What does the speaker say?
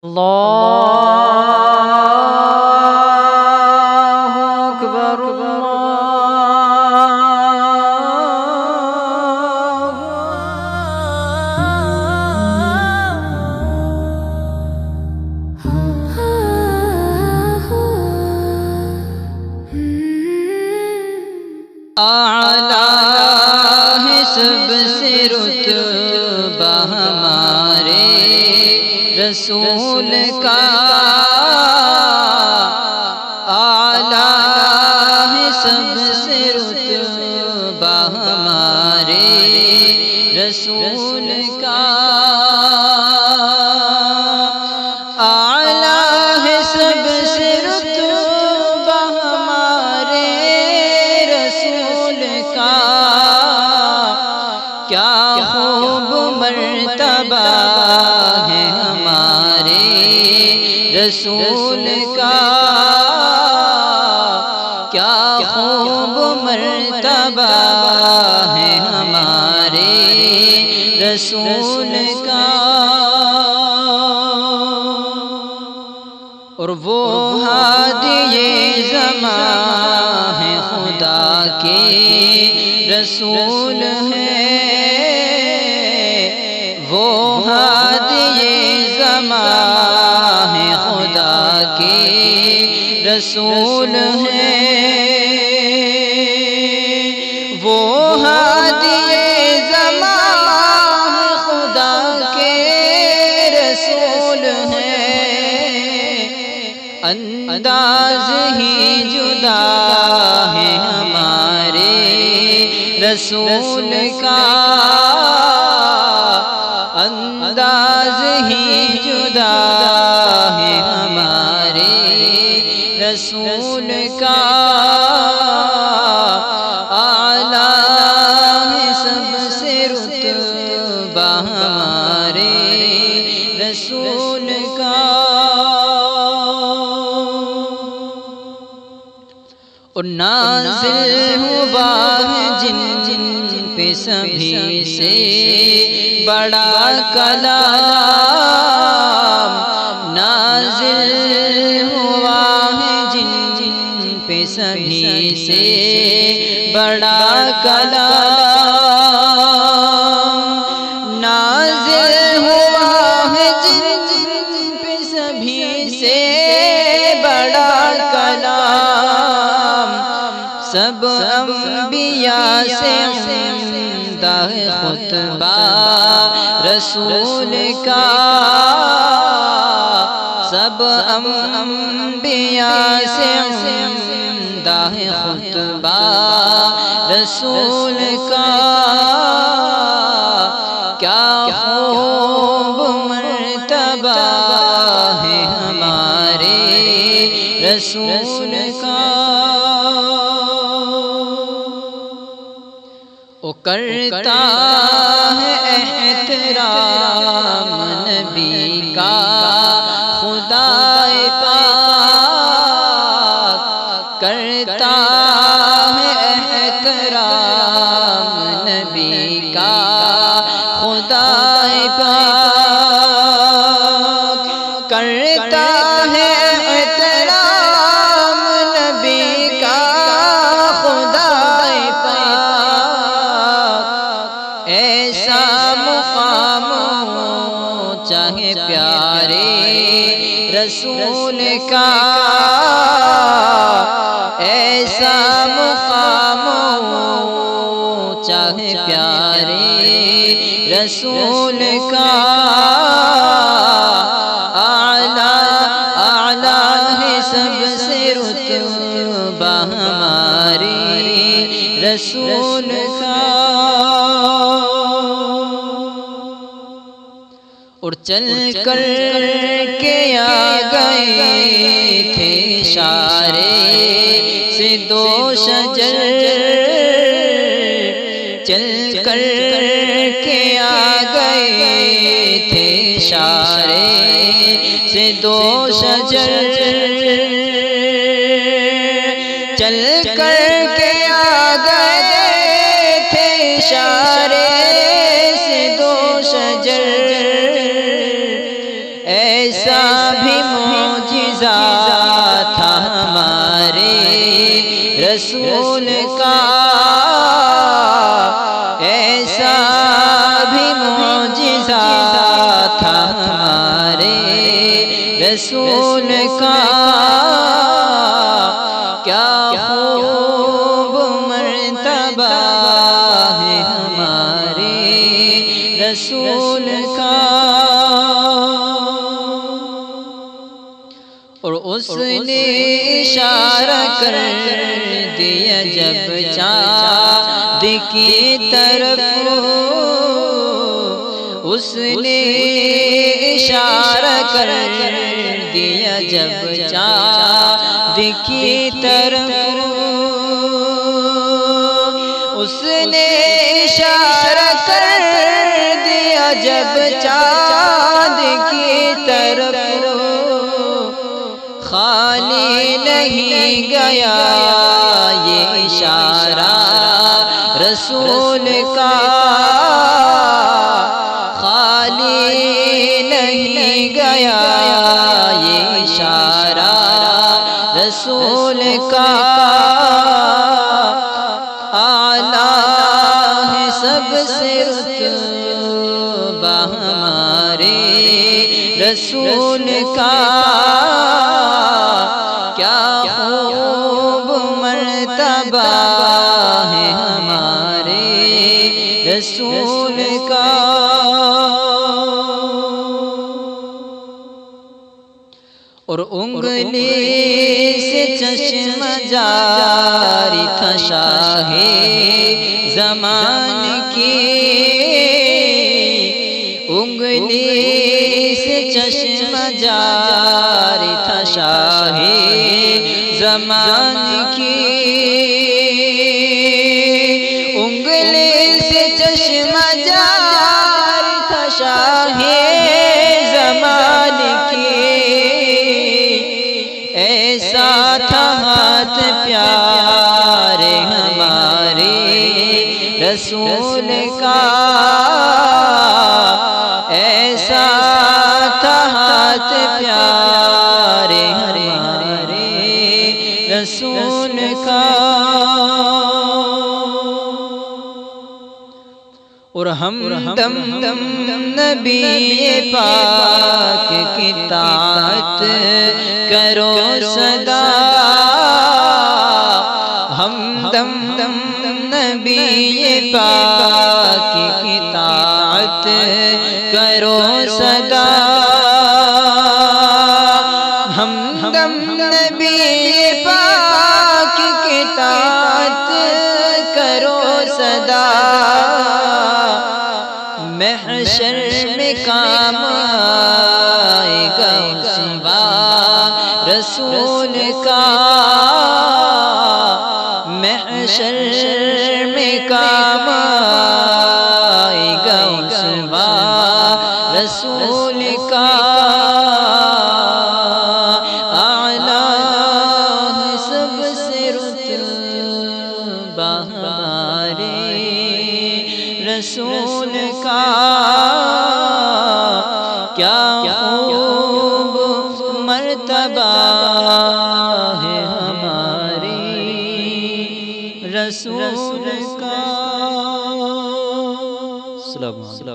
اللہ اکبر اعلیٰ ہے سب سے رتبہ ہمارے رسول کا، اعلیٰ ہے سب سے رتبہ ہمارے رسول کا، اعلیٰ ہے سب سے رتبہ ہمارے رسول کا، کیا خوب مرتبہ ہے ہمارے رسول کا، کیا خوب مرتبہ ہے ہمارے رسول کا، اور وہ ہادی زمان ہے خدا کے رسول ہے، وہ ہادی زمان ہے خدا کے رسول ہے، وہ ہادی زمان خدا کے رسول ہے، انداز ہی جدا ہے ہمارے رسول کا، انداز ہی جدا ہے ہمارے رسول کا، اعلیٰ ہے سب سے رتبہ ہمارے رسول کا، اور نازل ہوا ہے جن پہ سبھی سے بڑا کلام، نازل ہوا ہے جن پہ سبھی سے بڑا کلام، نازل ہوا ہے جن پہ سبھی سے بڑا کلام، سب انبیاء سے عمدہ خطبہ رسول کا، سب انبیاء سے عمدہ خطبہ رسول کا، کیا خوب مرتبہ ہے ہمارے رسول کا، وہ کرتا ہے احترام نبی کا خدا پاک، کرتا ہے احترام نبی کا خدا پاک، کرتا ہے احترام نبی کا خدا پاک، ایسا مقام چاہے پیارے رسول کا، ایسا مقام چاہے پیارے رسول کا، اعلیٰ ہے سب سے رتبہ ہمارے رسول کا، اور چل کر کے آ گئے تھے اشارے سے دو شجر، چل کر کے آ گئے تھے اشارے سے دو شجر، چل کر کے آ گئے تھے اشارے سے دو شجر، ایسا بھی معجزہ تھا ہمارے رسول کا، ایسا بھی معجزہ تھا ہمارے رسول کا، کیا خوب مرتبہ ہے ہمارے رسول کا۔ اور اس نے اشارہ کر دیا جب چاند کی طرف، اس نے اشارہ کر دیا جب چاند کی طرف، اس نے اشارہ کر دیا جب چاند کی طرف، خالی نہیں گیا یہ اشارہ رسول کا، خالی نہیں گیا یہ اشارہ رسول کا، اعلیٰ ہے سب سے رتبہ ہمارے رسول کا، کیا خوب مرتبہ ہے ہمارے رسول کا۔ اور انگلی سے چشم جاری تھا شاہ زمان کی، انگلی سے چشم جاری تھا شاہ زمان کی، انگلی سے چشم جاری تھا شاہ زمان کی، ایسا تھا ہاتھ پیارے ہمارے رسول کا، ایسا تھا ہاتھ پیارے ہمارے رسول کا۔ اور ہم دم نبی پاک کی طاعت کرو سدا، ہم دم نبی پاک کی طاعت کرو سدا، ہم دم نبی پاک کی طاعت کرو سدا، محشر میں کام آئے گا اسوا رسول کا، محشر میں کام آئے گا اسوا رسول کا، اعلیٰ ہے سب سے رتبہ ہمارے رسول کا، کیا